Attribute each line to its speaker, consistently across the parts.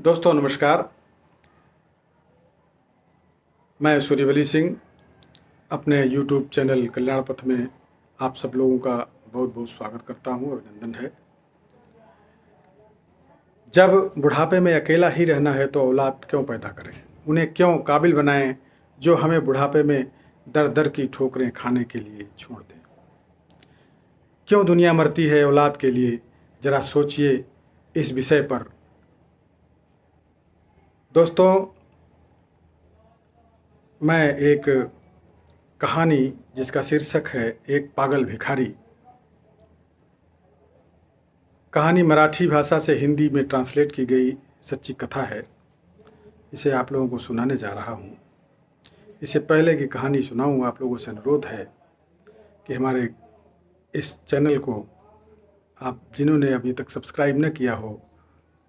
Speaker 1: दोस्तों नमस्कार। मैं सूर्यवली सिंह अपने यूट्यूब चैनल कल्याण पथ में आप सब लोगों का बहुत बहुत स्वागत करता हूं, अभिनंदन है। जब बुढ़ापे में अकेला ही रहना है तो औलाद क्यों पैदा करें, उन्हें क्यों काबिल बनाएं जो हमें बुढ़ापे में दर दर की ठोकरें खाने के लिए छोड़ दें। क्यों दुनिया मरती है औलाद के लिए, जरा सोचिए इस विषय पर। दोस्तों, मैं एक कहानी जिसका शीर्षक है एक पागल भिखारी, कहानी मराठी भाषा से हिंदी में ट्रांसलेट की गई सच्ची कथा है। इसे आप लोगों को सुनाने जा रहा हूँ। इससे पहले की कहानी सुनाऊँ, आप लोगों से अनुरोध है कि हमारे इस चैनल को आप जिन्होंने अभी तक सब्सक्राइब न किया हो,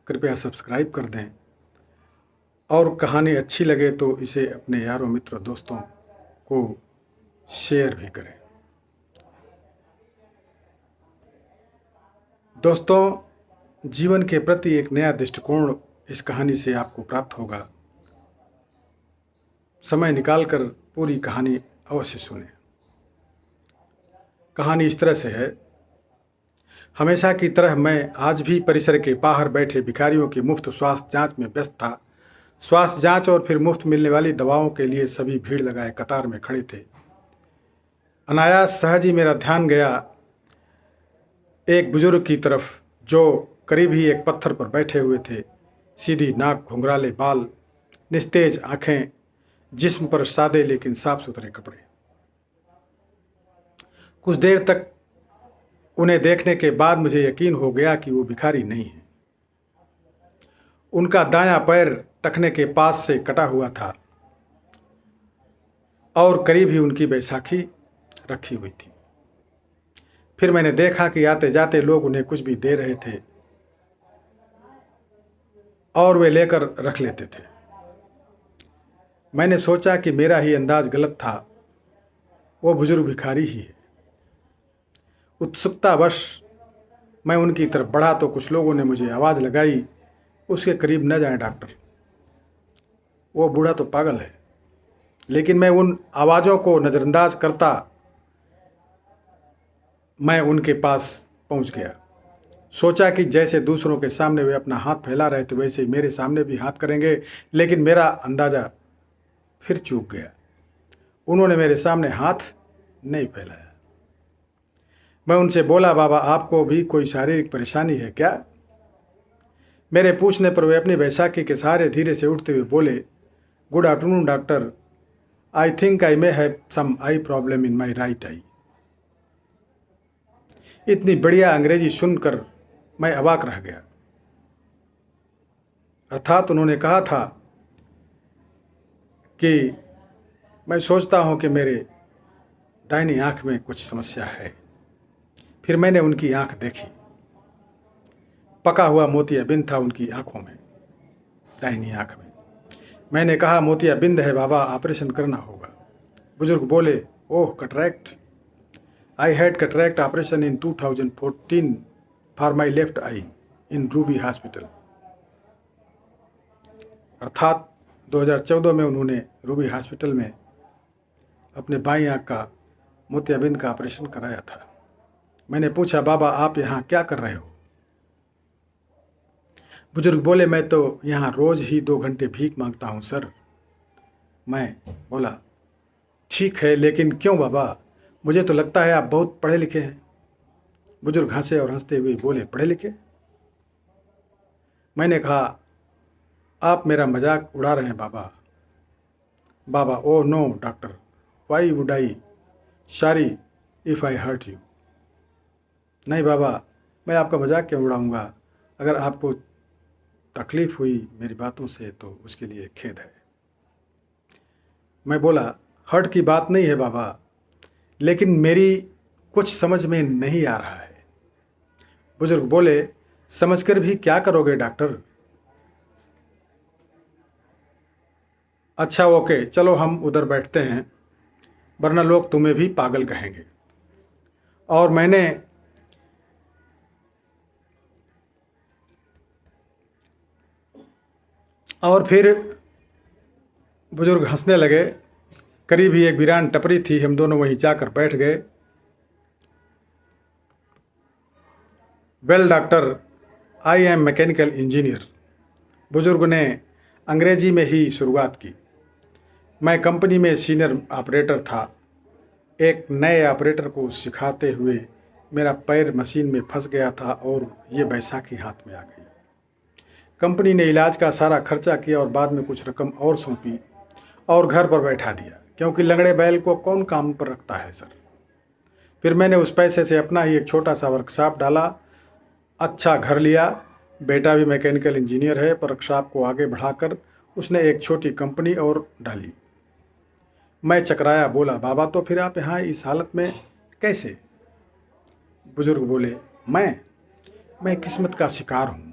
Speaker 1: कृपया सब्सक्राइब कर दें, और कहानी अच्छी लगे तो इसे अपने यारों मित्रों दोस्तों को शेयर भी करें। दोस्तों, जीवन के प्रति एक नया दृष्टिकोण इस कहानी से आपको प्राप्त होगा। समय निकालकर पूरी कहानी अवश्य सुनें। कहानी इस तरह से है। हमेशा की तरह मैं आज भी परिसर के बाहर बैठे भिखारियों की मुफ्त स्वास्थ्य जांच में व्यस्त था। स्वास्थ्य जांच और फिर मुफ्त मिलने वाली दवाओं के लिए सभी भीड़ लगाए कतार में खड़े थे। अनायास सहज ही मेरा ध्यान गया एक बुजुर्ग की तरफ, जो करीब ही एक पत्थर पर बैठे हुए थे। सीधी नाक, घुंघराले बाल, निस्तेज आंखें, जिस्म पर सादे लेकिन साफ सुथरे कपड़े। कुछ देर तक उन्हें देखने के बाद मुझे यकीन हो गया कि वो भिखारी नहीं है। उनका दायां पैर टखने के पास से कटा हुआ था और करीब ही उनकी बैसाखी रखी हुई थी। फिर मैंने देखा कि आते जाते लोग उन्हें कुछ भी दे रहे थे और वे लेकर रख लेते थे। मैंने सोचा कि मेरा ही अंदाज गलत था, वो बुजुर्ग भिखारी ही है। उत्सुकतावश मैं उनकी तरफ बढ़ा तो कुछ लोगों ने मुझे आवाज़ लगाई, उसके करीब न जाएं डॉक्टर, वो बूढ़ा तो पागल है। लेकिन मैं उन आवाज़ों को नज़रअंदाज करता मैं उनके पास पहुंच गया। सोचा कि जैसे दूसरों के सामने वे अपना हाथ फैला रहे थे वैसे ही मेरे सामने भी हाथ करेंगे, लेकिन मेरा अंदाज़ा फिर चूक गया। उन्होंने मेरे सामने हाथ नहीं फैलाया। मैं उनसे बोला, बाबा आपको भी कोई शारीरिक परेशानी है क्या? मेरे पूछने पर वे अपनी बैसाखी के सहारे धीरे से उठते हुए बोले, good afternoon doctor, I think I may have some eye problem in my right eye. इतनी बढ़िया अंग्रेजी सुनकर मैं अवाक रह गया। अर्थात उन्होंने कहा था कि मैं सोचता हूं कि मेरे दाहिनी आंख में कुछ समस्या है। फिर मैंने उनकी आंख देखी। पका हुआ मोतियाबिंद था उनकी आंखों में, दाहिनी आंख में। मैंने कहा, मोतियाबिंद है बाबा, ऑपरेशन करना होगा। बुजुर्ग बोले, oh cataract, I had cataract operation in 2014 for my left eye in Ruby Hospital. अर्थात 2014 में उन्होंने रूबी हॉस्पिटल में अपने बाईं आंख का मोतियाबिंद का ऑपरेशन कराया था। मैंने पूछा, बाबा आप यहाँ क्या कर रहे हो? बुजुर्ग बोले, मैं तो यहाँ रोज ही 2 घंटे भीख मांगता हूँ सर। मैं बोला, ठीक है, लेकिन क्यों बाबा? मुझे तो लगता है आप बहुत पढ़े लिखे हैं। बुजुर्ग हंसे और हंसते हुए बोले, पढ़े लिखे? मैंने कहा, आप मेरा मजाक उड़ा रहे हैं बाबा। बाबा, oh no doctor, why would I sorry if I hurt you. नहीं बाबा, मैं आपका मजाक क्यों उड़ाऊंगा? अगर आपको तकलीफ़ हुई मेरी बातों से तो उसके लिए खेद है। मैं बोला, हर्ट की बात नहीं है बाबा, लेकिन मेरी कुछ समझ में नहीं आ रहा है। बुजुर्ग बोले, समझकर भी क्या करोगे डॉक्टर? अच्छा ओके, चलो हम उधर बैठते हैं, वरना लोग तुम्हें भी पागल कहेंगे। और और फिर बुजुर्ग हंसने लगे। करीब ही एक वीरान टपरी थी, हम दोनों वहीं जाकर बैठ गए। Well doctor, I am mechanical engineer, बुजुर्ग ने अंग्रेजी में ही शुरुआत की। मैं कंपनी में सीनियर ऑपरेटर था। एक नए ऑपरेटर को सिखाते हुए मेरा पैर मशीन में फंस गया था और ये बैसाखी हाथ में आ गई। कंपनी ने इलाज का सारा खर्चा किया और बाद में कुछ रकम और सौंपी और घर पर बैठा दिया, क्योंकि लंगड़े बैल को कौन काम पर रखता है सर। फिर मैंने उस पैसे से अपना ही एक छोटा सा वर्कशॉप डाला, अच्छा घर लिया। बेटा भी मैकेनिकल इंजीनियर है, पर वर्कशॉप को आगे बढ़ाकर उसने एक छोटी कंपनी और डाली। मैं चकराया, बोला बाबा तो फिर आप यहाँ इस हालत में कैसे? बुजुर्ग बोले, मैं किस्मत का शिकार हूँ।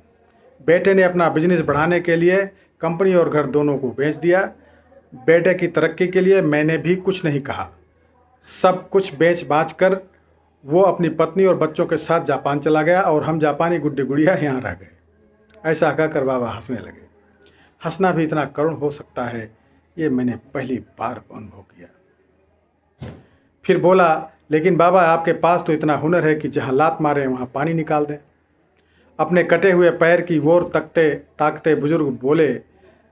Speaker 1: बेटे ने अपना बिजनेस बढ़ाने के लिए कंपनी और घर दोनों को बेच दिया। बेटे की तरक्की के लिए मैंने भी कुछ नहीं कहा। सब कुछ बेच बाच कर वो अपनी पत्नी और बच्चों के साथ जापान चला गया और हम जापानी गुड्डी गुड़िया यहाँ रह गए। ऐसा कहकर बाबा हंसने लगे। हंसना भी इतना करुण हो सकता है, ये मैंने पहली बार अनुभव किया। फिर बोला, लेकिन बाबा आपके पास तो इतना हुनर है कि जहाँ लात मारे वहाँ पानी निकाल दें। अपने कटे हुए पैर की ओर तकते ताकते बुजुर्ग बोले,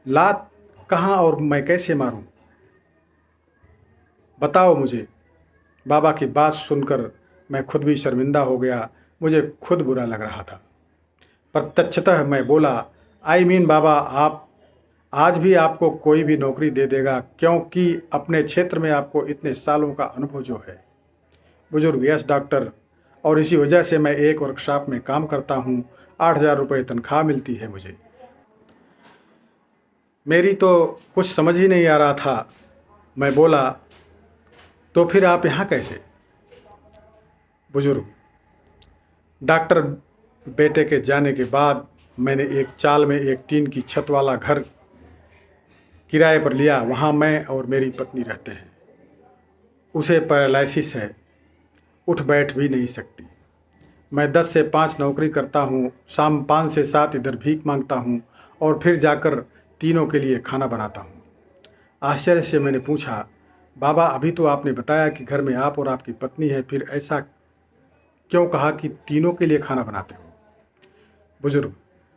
Speaker 1: लात कहाँ और मैं कैसे मारूं? बताओ मुझे। बाबा की बात सुनकर मैं खुद भी शर्मिंदा हो गया। मुझे खुद बुरा लग रहा था। प्रत्यक्षतः मैं बोला, आई मीन बाबा, आप आज भी आपको कोई भी नौकरी दे देगा, क्योंकि अपने क्षेत्र में आपको इतने सालों का अनुभव जो है। बुजुर्ग, यस डॉक्टर, और इसी वजह से मैं एक वर्कशॉप में काम करता हूँ। 8,000 रुपये तनख्वाह मिलती है मुझे। मेरी तो कुछ समझ ही नहीं आ रहा था। मैं बोला, तो फिर आप यहाँ कैसे? बुजुर्ग, डॉक्टर, बेटे के जाने के बाद मैंने एक चाल में एक टीन की छत वाला घर किराए पर लिया। वहाँ मैं और मेरी पत्नी रहते हैं। उसे पैरालिसिस है, उठ बैठ भी नहीं सकती। मैं 10 से 5 नौकरी करता हूँ, शाम 5 से 7 इधर भीख मांगता हूँ और फिर जाकर तीनों के लिए खाना बनाता हूँ। आश्चर्य से मैंने पूछा, बाबा अभी तो आपने बताया कि घर में आप और आपकी पत्नी है, फिर ऐसा क्यों कहा कि तीनों के लिए खाना बनाते हो? बुजुर्ग,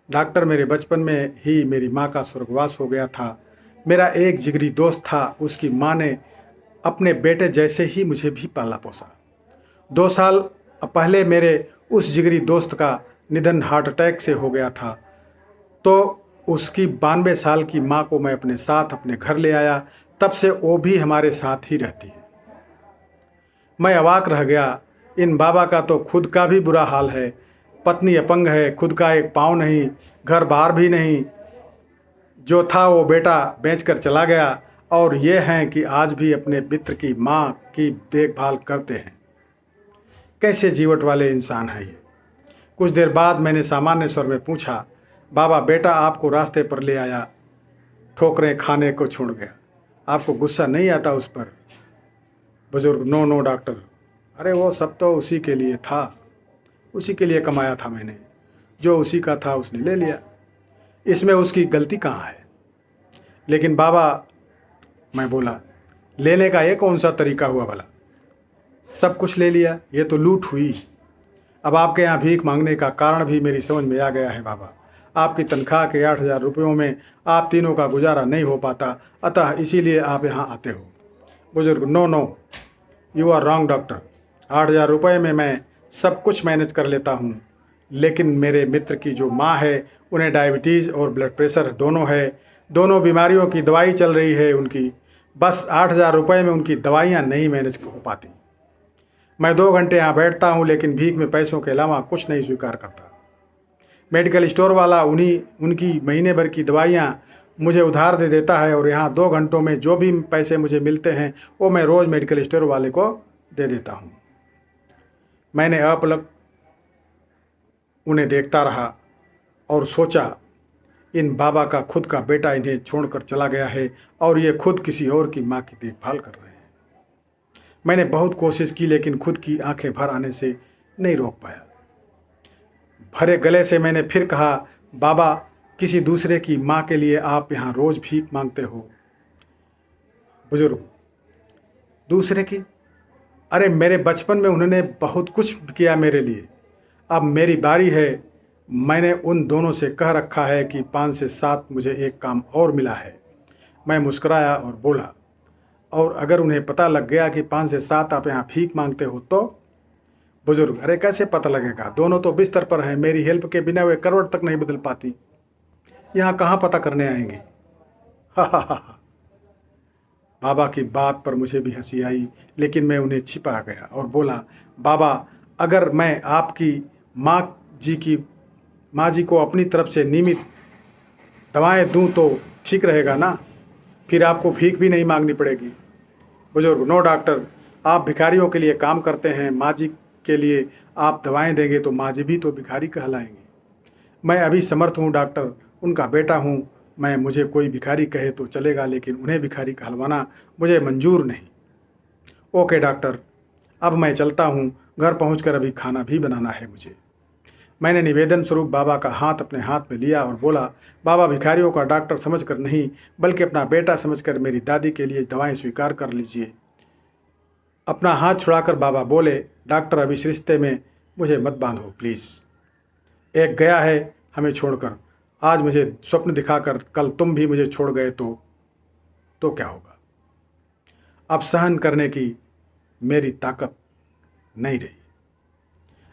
Speaker 1: डॉक्टर, मेरे बचपन में ही मेरी माँ का स्वर्गवास हो गया था। मेरा एक जिगरी दोस्त था, उसकी माँ ने अपने बेटे जैसे ही मुझे भी पाला पोसा। 2 साल पहले मेरे उस जिगरी दोस्त का निधन हार्ट अटैक से हो गया था, तो उसकी 92 साल की माँ को मैं अपने साथ अपने घर ले आया। तब से वो भी हमारे साथ ही रहती है। मैं अवाक रह गया। इन बाबा का तो खुद का भी बुरा हाल है। पत्नी अपंग है, खुद का एक पाँव नहीं, घर बार भी नहीं। जो था वो बेटा बेचकर चला गया, और ये हैं कि आज भी अपने मित्र की माँ की देखभाल करते हैं। कैसे जीवट वाले इंसान है ये। कुछ देर बाद मैंने सामान्य स्वर में पूछा, बाबा बेटा आपको रास्ते पर ले आया, ठोकरें खाने को छोड़ गया, आपको गुस्सा नहीं आता उस पर? बुजुर्ग, नो नो डॉक्टर, अरे वो सब तो उसी के लिए था, उसी के लिए कमाया था मैंने। जो उसी का था उसने ले लिया, इसमें उसकी गलती कहाँ है? लेकिन बाबा, मैं बोला, लेने का ये कौन सा तरीका हुआ भला? सब कुछ ले लिया, ये तो लूट हुई। अब आपके यहाँ भीख मांगने का कारण भी मेरी समझ में आ गया है बाबा। आपकी तनख्वाह के 8,000 रुपयों में आप तीनों का गुजारा नहीं हो पाता, अतः इसीलिए आप यहाँ आते हो। बुजुर्ग, no no, you are wrong doctor. 8,000 रुपये में मैं सब कुछ मैनेज कर लेता हूँ, लेकिन मेरे मित्र की जो माँ है उन्हें डायबिटीज़ और ब्लड प्रेशर दोनों है। दोनों बीमारियों की दवाई चल रही है उनकी। बस 8,000 रुपये में उनकी दवाइयाँ नहीं मैनेज हो पाती। मैं 2 घंटे यहाँ बैठता हूँ, लेकिन भीख में पैसों के अलावा कुछ नहीं स्वीकार करता। मेडिकल स्टोर वाला उनकी महीने भर की दवाइयाँ मुझे उधार दे देता है, और यहाँ 2 घंटों में जो भी पैसे मुझे मिलते हैं वो मैं रोज़ मेडिकल स्टोर वाले को दे देता हूँ। मैंने अपलक उन्हें देखता रहा और सोचा, इन बाबा का खुद का बेटा इन्हें छोड़कर चला गया है और ये खुद किसी और की माँ की देखभाल कर रहे हैं। मैंने बहुत कोशिश की, लेकिन खुद की आंखें भर आने से नहीं रोक पाया। भरे गले से मैंने फिर कहा, बाबा किसी दूसरे की माँ के लिए आप यहाँ रोज़ भीख मांगते हो। बुजुर्ग, दूसरे की? अरे मेरे बचपन में उन्होंने बहुत कुछ किया मेरे लिए, अब मेरी बारी है। मैंने उन दोनों से कह रखा है कि 5 से 7 मुझे एक काम और मिला है। मैं मुस्कुराया और बोला, और अगर उन्हें पता लग गया कि 5 से 7 आप यहाँ भीख मांगते हो तो? बुजुर्ग, अरे कैसे पता लगेगा, दोनों तो बिस्तर पर हैं, मेरी हेल्प के बिना वे करवट तक नहीं बदल पाती, यहाँ कहाँ पता करने आएंगे। हा हा हा। बाबा की बात पर मुझे भी हंसी आई, लेकिन मैं उन्हें छिपा गया और बोला, बाबा अगर मैं आपकी माँ माँ जी को अपनी तरफ से नियमित दवाएं दूं तो ठीक रहेगा ना, फिर आपको भीख भी नहीं मांगनी पड़ेगी। बुजुर्ग, नो डॉक्टर, आप भिखारियों के लिए काम करते हैं, माँ जी के लिए आप दवाएं देंगे तो माँ जी भी तो भिखारी कहलाएंगे। मैं अभी समर्थ हूँ डॉक्टर, उनका बेटा हूँ मैं, मुझे कोई भिखारी कहे तो चलेगा, लेकिन उन्हें भिखारी कहलवाना मुझे मंजूर नहीं। ओके डॉक्टर, अब मैं चलता हूँ, घर पहुँचकर अभी खाना भी बनाना है मुझे। मैंने निवेदन स्वरूप बाबा का हाथ अपने हाथ में लिया और बोला, बाबा भिखारियों का डॉक्टर समझकर नहीं, बल्कि अपना बेटा समझकर मेरी दादी के लिए दवाएं स्वीकार कर लीजिए। अपना हाथ छुड़ाकर बाबा बोले, डॉक्टर अब इस रिश्ते में मुझे मत बांधो प्लीज़। एक गया है हमें छोड़कर, आज मुझे स्वप्न दिखाकर कल तुम भी मुझे छोड़ गए तो क्या होगा। अब सहन करने की मेरी ताकत नहीं रही।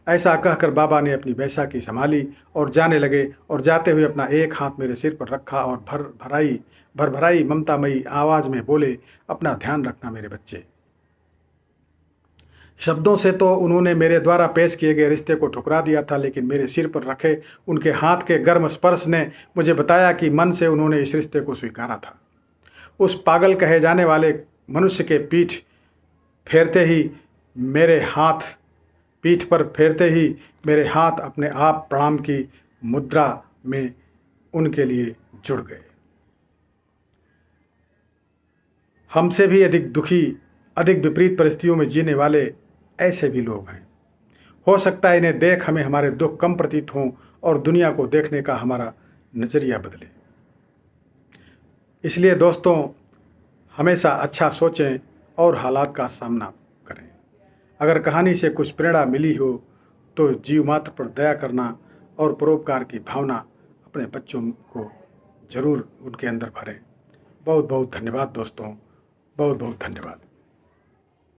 Speaker 1: ऐसा कहकर बाबा ने अपनी बैसाखी संभाली और जाने लगे, और जाते हुए अपना एक हाथ मेरे सिर पर रखा और भरभराई ममतामयी आवाज में बोले, अपना ध्यान रखना मेरे बच्चे। शब्दों से तो उन्होंने मेरे द्वारा पेश किए गए रिश्ते को ठुकरा दिया था, लेकिन मेरे सिर पर रखे उनके हाथ के गर्म स्पर्श ने मुझे बताया कि मन से उन्होंने इस रिश्ते को स्वीकारा था। उस पागल कहे जाने वाले मनुष्य के पीठ पर फेरते ही मेरे हाथ अपने आप प्रणाम की मुद्रा में उनके लिए जुड़ गए। हमसे भी अधिक दुखी, अधिक विपरीत परिस्थितियों में जीने वाले ऐसे भी लोग हैं। हो सकता है इन्हें देख हमें हमारे दुख कम प्रतीत हों और दुनिया को देखने का हमारा नज़रिया बदले। इसलिए दोस्तों, हमेशा अच्छा सोचें और हालात का सामना करें। अगर कहानी से कुछ प्रेरणा मिली हो तो जीव मात्र पर दया करना और परोपकार की भावना अपने बच्चों को जरूर उनके अंदर भरें। बहुत बहुत धन्यवाद दोस्तों, बहुत बहुत धन्यवाद।